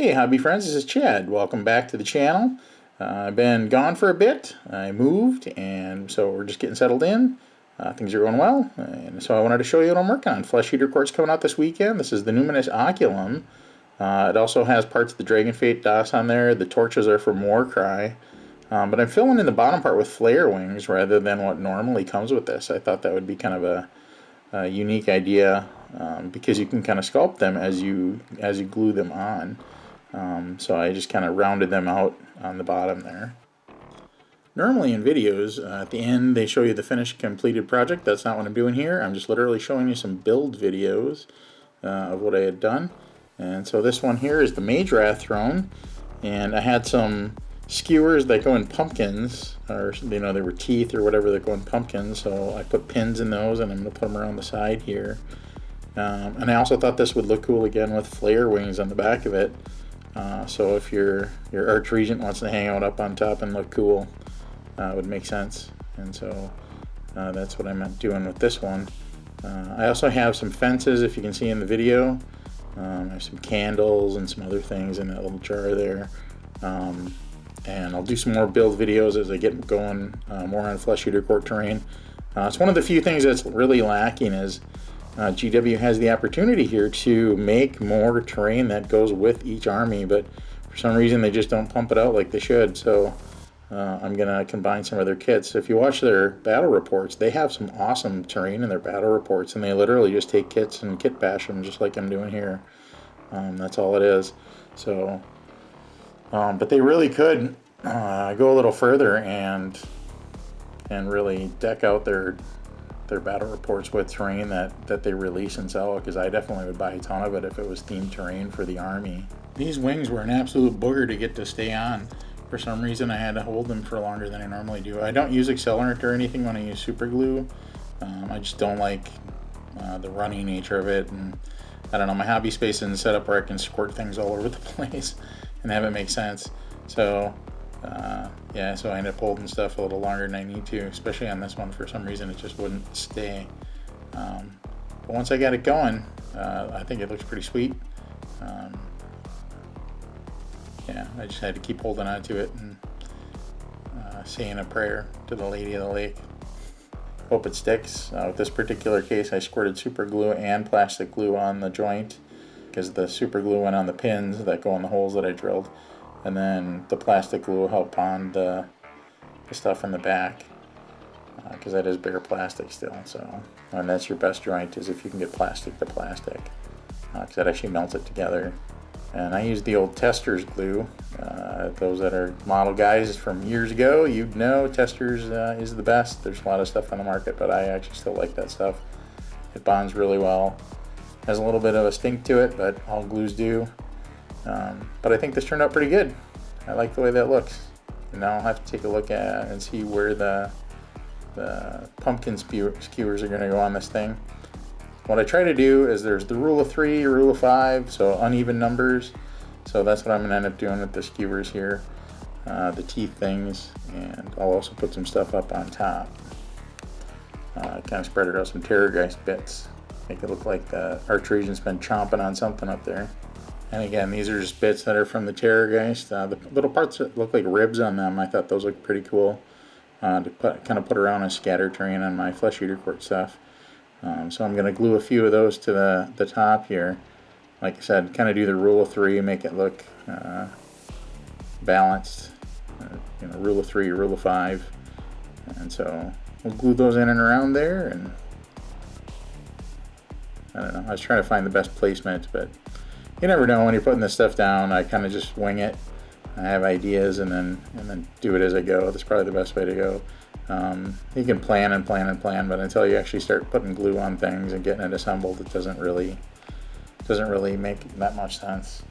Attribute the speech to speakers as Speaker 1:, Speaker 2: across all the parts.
Speaker 1: Hey hobby friends, this is Chad. Welcome back to the channel. I've been gone for a bit. I moved and so we're just getting settled in. Things are going well, and so I wanted to show you what I'm working on. Flesh Eater Quartz coming out this weekend. This is the Numinous Oculum. It also has parts of the Dragon Fate DOS on there. The torches are from Warcry. But I'm filling in the bottom part with flare wings rather than what normally comes with this. I thought that would be kind of a unique idea because you can kind of sculpt them as you glue them on. So I just kind of rounded them out on the bottom there. Normally in videos, at the end they show you the finished completed project. That's not what I'm doing here. I'm just literally showing you some build videos of what I had done. And so this one here is the Mage Rath Throne, and I had some skewers that go in pumpkins, or they were teeth or whatever that go in pumpkins, so I put pins in those and I'm going to put them around the side here. And I also thought this would look cool again with flare wings on the back of it. So if your Arch Regent wants to hang out up on top and look cool, it would make sense. And so that's what I'm doing with this one. I also have some fences, if you can see in the video. I have some candles and some other things in that little jar there. And I'll do some more build videos as I get going more on Flesh Eater Court terrain. It's one of the few things that's really lacking is GW has the opportunity here to make more terrain that goes with each army, but for some reason they just don't pump it out like they should. So I'm going to combine some of their kits. So if you watch their battle reports, they have some awesome terrain in their battle reports, and they literally just take kits and kit bash them just like I'm doing here. That's all it is. So, but they really could go a little further and really deck out their battle reports with terrain that they release and sell, because I definitely would buy a ton of it if it was themed terrain for the army. These wings were an absolute booger to get to stay on. For some reason I had to hold them for longer than I normally do. I don't use accelerant or anything when I use super glue. I just don't like the runny nature of it, and I don't know, my hobby space isn't set up where I can squirt things all over the place and have it make sense. So yeah, so I ended up holding stuff a little longer than I need to, especially on this one. For some reason it just wouldn't stay. But once I got it going, I think it looks pretty sweet. Yeah, I just had to keep holding on to it and saying a prayer to the Lady of the Lake. Hope it sticks. With this particular case, I squirted super glue and plastic glue on the joint, because the super glue went on the pins that go in the holes that I drilled, and then the plastic glue helped bond the stuff in the back, because that is bare plastic still. So, and that's your best joint, is if you can get plastic to plastic, because that actually melts it together. And I used the old Testors glue. Those that are model guys from years ago, you'd know Testors is the best. There's a lot of stuff on the market, but I actually still like that stuff. It bonds really well. Has a little bit of a stink to it, but all glues do. But I think this turned out pretty good. I like the way that looks. And now I'll have to take a look at and see where the pumpkin skewers are going to go on this thing. What I try to do is there's the rule of 3, rule of 5, so uneven numbers. So that's what I'm going to end up doing with the skewers here, the teeth things, and I'll also put some stuff up on top. Kind of spread it out some Terrorgeist bits, make it look like the Arch Regent's been chomping on something up there. And again, these are just bits that are from the Terrorgeist. The little parts that look like ribs on them, I thought those looked pretty cool to kind of put around as scatter terrain on my Flesh Eater Quartz stuff. So I'm going to glue a few of those to the top here. Like I said, kind of do the rule of 3, make it look balanced. Rule of 3, rule of 5. And so we'll glue those in and around there. And I don't know, I was trying to find the best placement, but you never know when you're putting this stuff down. I kind of just wing it. I have ideas and then do it as I go. That's probably the best way to go. You can plan and plan and plan, but until you actually start putting glue on things and getting it assembled, it doesn't really make that much sense.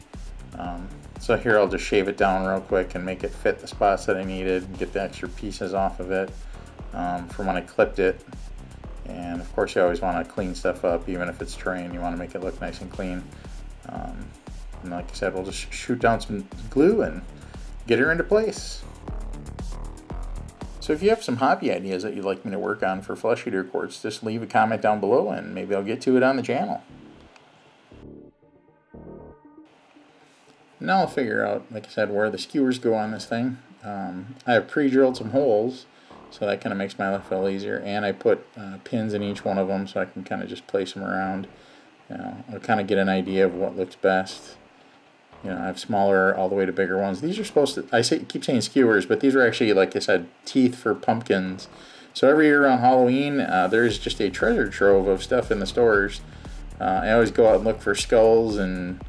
Speaker 1: So here I'll just shave it down real quick and make it fit the spots that I needed and get the extra pieces off of it from when I clipped it. And of course you always want to clean stuff up, even if it's terrain. You want to make it look nice and clean. And like I said, we'll just shoot down some glue and get her into place. So if you have some hobby ideas that you'd like me to work on for Flesh Eater Quartz, just leave a comment down below and maybe I'll get to it on the channel. now I'll figure out, like I said, where the skewers go on this thing. I have pre-drilled some holes, so that kind of makes my life a little easier, and I put pins in each one of them so I can kind of just place them around. I'll kind of get an idea of what looks best. I have smaller all the way to bigger ones. These are supposed to, keep saying skewers, but these are actually, like I said, teeth for pumpkins. So every year around Halloween, there's just a treasure trove of stuff in the stores. I always go out and look for skulls and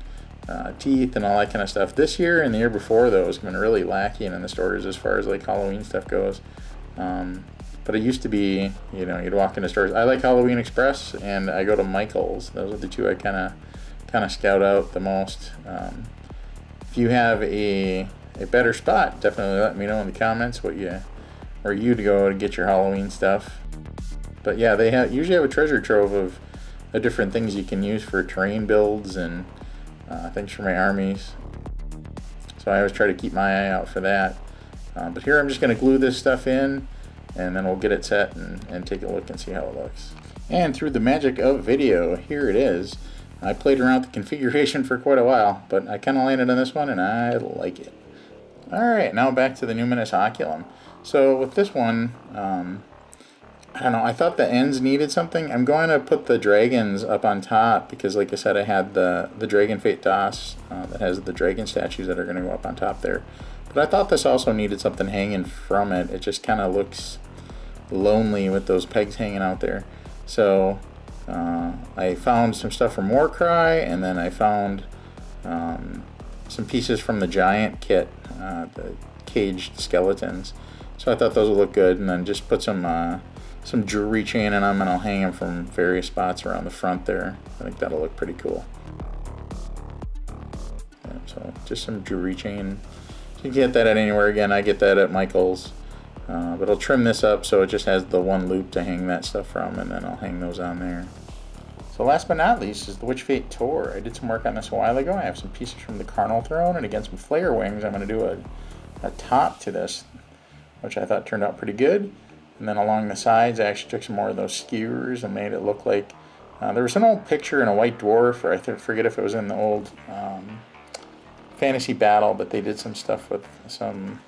Speaker 1: teeth and all that kind of stuff. This year and the year before, though, has been really lacking in the stores as far as like Halloween stuff goes. But it used to be, you'd walk into stores. I like Halloween Express, and I go to Michael's. Those are the two I kind of scout out the most. If you have a better spot, definitely let me know in the comments where you to go to get your Halloween stuff. But yeah, they usually have a treasure trove of different things you can use for terrain builds and things for my armies. So I always try to keep my eye out for that. But here I'm just going to glue this stuff in, and then we'll get it set and take a look and see how it looks. And through the magic of video, here it is. I played around with the configuration for quite a while, but I kind of landed on this one and I like it. Alright, now back to the Numinous Oculum. So with this one, I don't know, I thought the ends needed something. I'm going to put the dragons up on top because, like I said, I had the Dragon Fate DOS that has the dragon statues that are going to go up on top there. But I thought this also needed something hanging from it. It just kind of looks lonely with those pegs hanging out there. So I found some stuff from Warcry, and then I found some pieces from the giant kit, the caged skeletons. So I thought those would look good, and then just put some jewelry chain in them, and I'll hang them from various spots around the front there. I think that'll look pretty cool. Yeah, so just some jewelry chain. You can get that at anywhere. Again, I get that at Michael's. But I'll trim this up so it just has the one loop to hang that stuff from, and then I'll hang those on there. So last but not least is the Witch Fate Tor. I did some work on this a while ago. I have some pieces from the Carnal Throne, and again some flare wings. I'm going to do a top to this, which I thought turned out pretty good. And then along the sides, I actually took some more of those skewers and made it look like there was an old picture in a White Dwarf, or I forget if it was in the old Fantasy Battle, but they did some stuff with some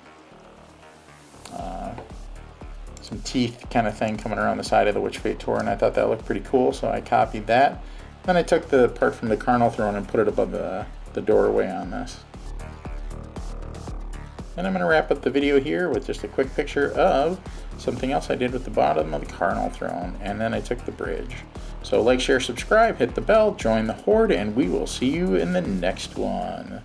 Speaker 1: teeth kind of thing coming around the side of the Witch Fate Tor, and I thought that looked pretty cool, so I copied that. Then I took the part from the Carnal Throne and put it above the doorway on this. And I'm going to wrap up the video here with just a quick picture of something else I did with the bottom of the Carnal Throne, and then I took the bridge. So like, share, subscribe, hit the bell, join the Horde, and we will see you in the next one.